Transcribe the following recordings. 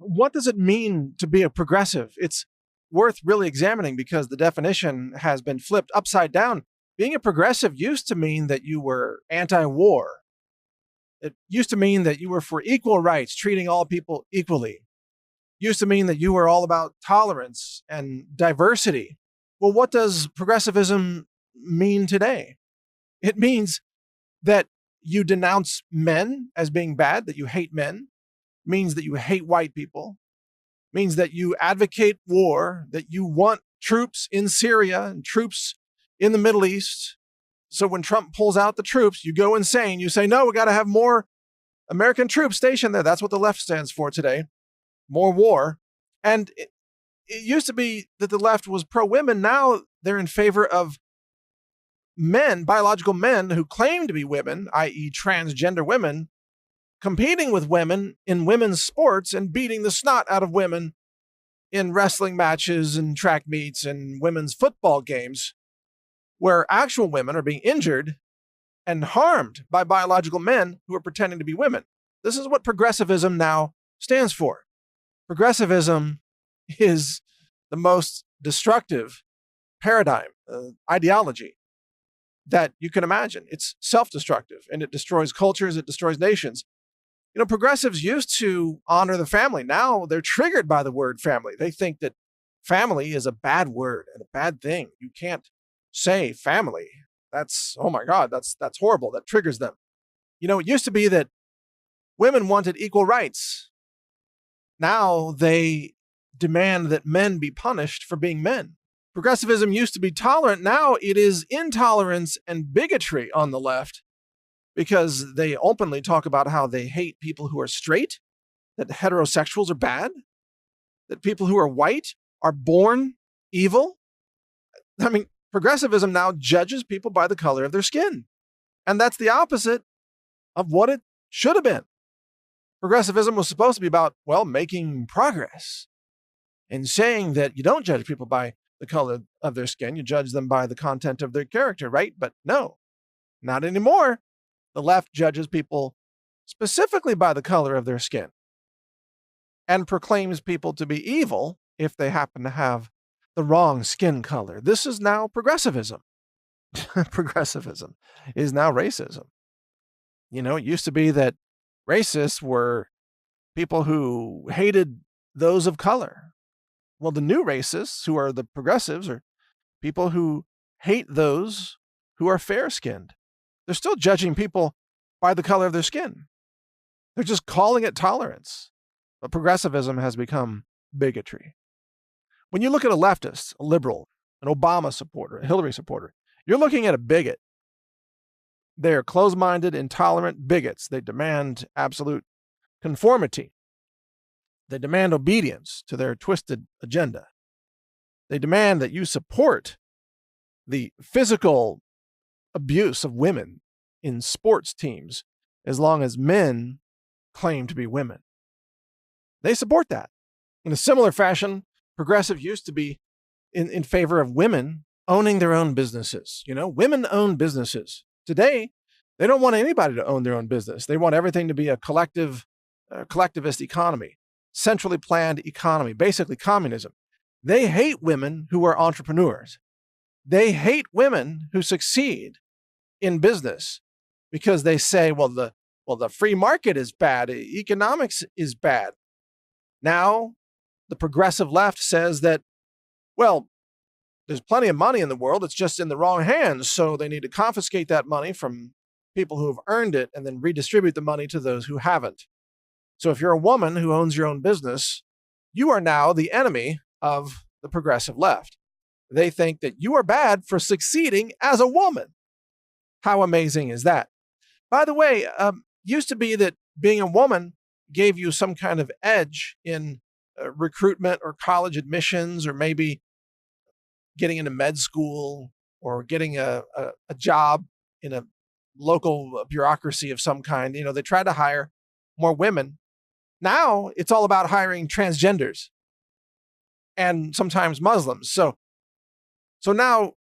What does it mean to be a progressive? It's worth really examining because the definition has been flipped upside down. Being a progressive used to mean that you were anti-war. It used to mean that you were for equal rights, treating all people equally. It used to mean that you were all about tolerance and diversity. Well, what does progressivism mean today? It means that you denounce men as being bad, that you hate men, means that you hate white people, means that you advocate war, that you want troops in Syria and troops in the Middle East. So when Trump pulls out the troops, you go insane. You say, no, we got to have more American troops stationed there. That's what the left stands for today. More war. And it used to be that the left was pro-women. Now they're in favor of men, biological men who claim to be women, i.e. transgender women, competing with women in women's sports and beating the snot out of women in wrestling matches and track meets and women's football games, where actual women are being injured and harmed by biological men who are pretending to be women. This is what progressivism now stands for. Progressivism is the most destructive paradigm, ideology that you can imagine. It's self-destructive and it destroys cultures, it destroys nations. You know, progressives used to honor the family. Now they're triggered by the word family. They think that family is a bad word and a bad thing. You can't say family. That's, oh my God, that's horrible. That triggers them. You know, it used to be that women wanted equal rights. Now they demand that men be punished for being men. Progressivism used to be tolerant. Now it is intolerance and bigotry on the left, because they openly talk about how they hate people who are straight, that heterosexuals are bad, that people who are white are born evil. I mean, progressivism now judges people by the color of their skin. And that's the opposite of what it should have been. Progressivism was supposed to be about, well, making progress and saying that you don't judge people by the color of their skin, you judge them by the content of their character, right? But no, not anymore. The left judges people specifically by the color of their skin and proclaims people to be evil if they happen to have the wrong skin color. This is now progressivism. Progressivism is now racism. You know, it used to be that racists were people who hated those of color. Well, the new racists, who are the progressives, are people who hate those who are fair-skinned. They're still judging people by the color of their skin. They're just calling it tolerance. But progressivism has become bigotry. When you look at a leftist, a liberal, an Obama supporter, a Hillary supporter, you're looking at a bigot. They're closed-minded, intolerant bigots. They demand absolute conformity. They demand obedience to their twisted agenda. They demand that you support the physical abuse of women in sports teams as long as men claim to be women. They support that. In a similar fashion, progressive used to be in favor of women owning their own businesses. You know, women own businesses. Today, they don't want anybody to own their own business. They want everything to be a collectivist economy, centrally planned economy, basically communism. They hate women who are entrepreneurs. They hate women who succeed in business because they say, well, the free market is bad. Economics is bad. Now, the progressive left says that, well, there's plenty of money in the world. It's just in the wrong hands. So they need to confiscate that money from people who have earned it and then redistribute the money to those who haven't. So if you're a woman who owns your own business, you are now the enemy of the progressive left. They think that you are bad for succeeding as a woman. How amazing is that? By the way, used to be that being a woman gave you some kind of edge in recruitment or college admissions, or maybe getting into med school or getting a job in a local bureaucracy of some kind. You know, they tried to hire more women. Now it's all about hiring transgenders and sometimes Muslims. So now,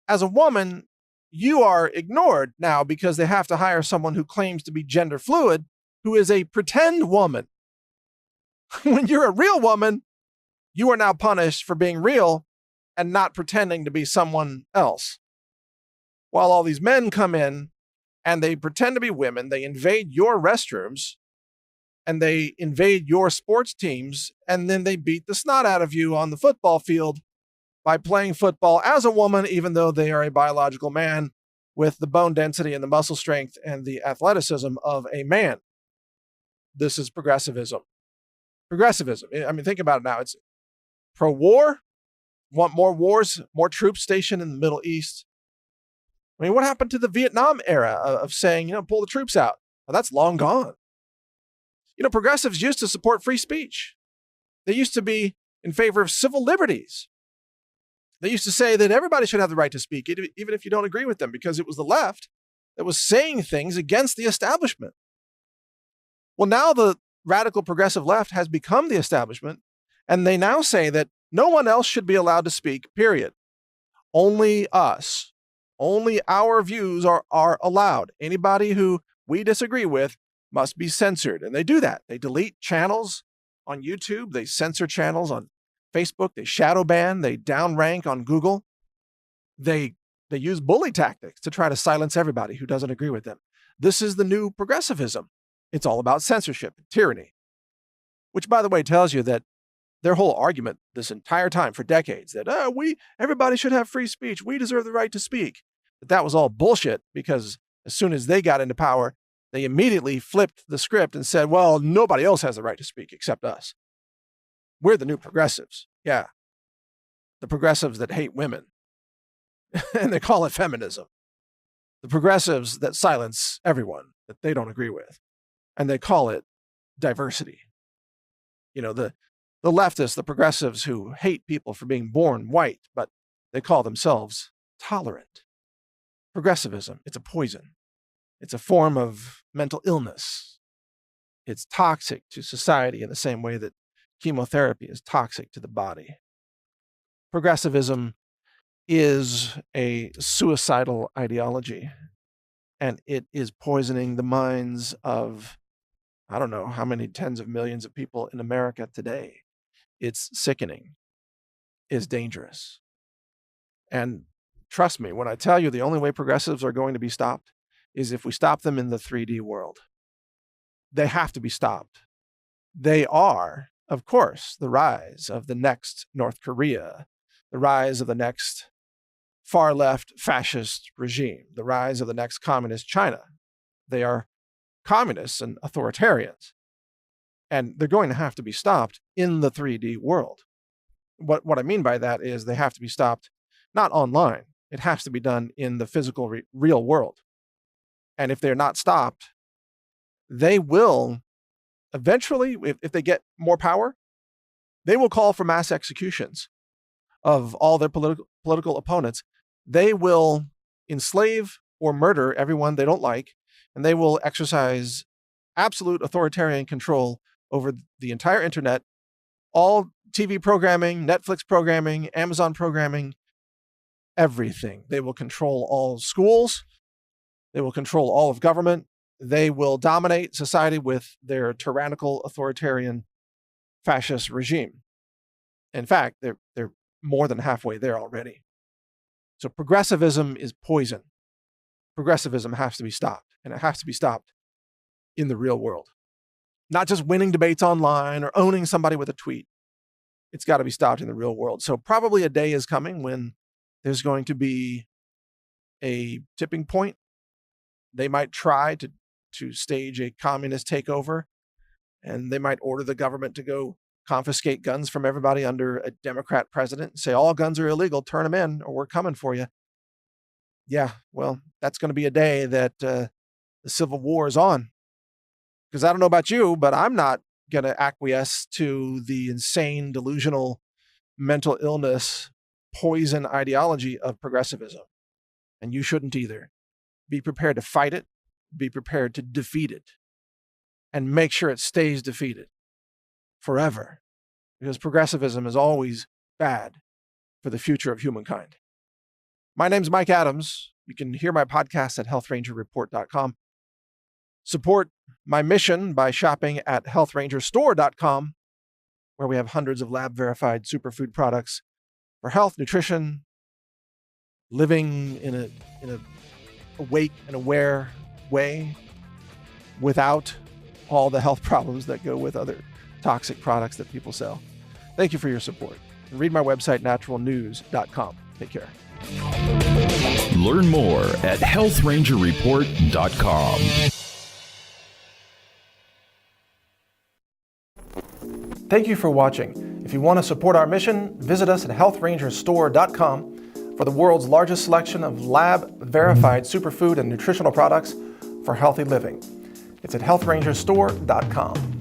as a woman, you are ignored now because they have to hire someone who claims to be gender fluid, who is a pretend woman. When you're a real woman, you are now punished for being real and not pretending to be someone else. While all these men come in and they pretend to be women, they invade your restrooms and they invade your sports teams, and then they beat the snot out of you on the football field by playing football as a woman, even though they are a biological man with the bone density and the muscle strength and the athleticism of a man. This is progressivism. Progressivism. I mean, think about it now. It's pro-war, want more wars, more troops stationed in the Middle East. I mean, what happened to the Vietnam era of saying, pull the troops out? Well, that's long gone. Progressives used to support free speech. They used to be in favor of civil liberties. They used to say that everybody should have the right to speak, even if you don't agree with them, because it was the left that was saying things against the establishment. Well, now the radical progressive left has become the establishment, and they now say that no one else should be allowed to speak, period. Only us. Only our views are allowed. Anybody who we disagree with must be censored. And they do that. They delete channels on YouTube. They censor channels on Facebook. They shadow ban. They downrank on Google. They use bully tactics to try to silence everybody who doesn't agree with them. This is the new progressivism. It's all about censorship and tyranny, which, by the way, tells you that their whole argument this entire time for decades that everybody should have free speech. We deserve the right to speak. But that was all bullshit, because as soon as they got into power, they immediately flipped the script and said, well, nobody else has the right to speak except us. We're the new progressives. Yeah. The progressives that hate women. And they call it feminism. The progressives that silence everyone that they don't agree with. And they call it diversity. The leftists, the progressives who hate people for being born white, but they call themselves tolerant. Progressivism, it's a poison. It's a form of mental illness. It's toxic to society in the same way that chemotherapy is toxic to the body. Progressivism is a suicidal ideology, and it is poisoning the minds of, I don't know how many tens of millions of people in America today. It's sickening. It's dangerous. And trust me when I tell you the only way progressives are going to be stopped is if we stop them in the 3D world. They have to be stopped. They are, of course, the rise of the next North Korea, the rise of the next far-left fascist regime, the rise of the next communist China. They are communists and authoritarians, and they're going to have to be stopped in the 3D world. What I mean by that is they have to be stopped not online. It has to be done in the physical, real world. And if they're not stopped, they will eventually, if they get more power, they will call for mass executions of all their political opponents. They will enslave or murder everyone they don't like, and they will exercise absolute authoritarian control over the entire internet, all TV programming, Netflix programming, Amazon programming, everything. They will control all schools. They will control all of government. They will dominate society with their tyrannical, authoritarian, fascist regime. In fact, they're more than halfway there already. So progressivism is poison. Progressivism has to be stopped, and it has to be stopped in the real world. Not just winning debates online or owning somebody with a tweet. It's got to be stopped in the real world. So probably a day is coming when there's going to be a tipping point. They might try to stage a communist takeover, and they might order the government to go confiscate guns from everybody under a Democrat president and say all guns are illegal, turn them in, or we're coming for you. Yeah, well, that's going to be a day that the Civil War is on. Because I don't know about you, but I'm not going to acquiesce to the insane, delusional, mental illness, poison ideology of progressivism. And you shouldn't either. Be prepared to fight it. Be prepared to defeat it. And make sure it stays defeated forever. Because progressivism is always bad for the future of humankind. My name's Mike Adams. You can hear my podcast at healthrangerreport.com. Support my mission by shopping at healthrangerstore.com. where we have hundreds of lab-verified superfood products for health, nutrition, living in a awake and aware way without all the health problems that go with other toxic products that people sell. Thank you for your support. Read my website, naturalnews.com. Take care. Learn more at healthrangerreport.com. Thank you for watching. If you want to support our mission, visit us at healthrangerstore.com for the world's largest selection of lab-verified superfood and nutritional products for healthy living. It's at healthrangerstore.com.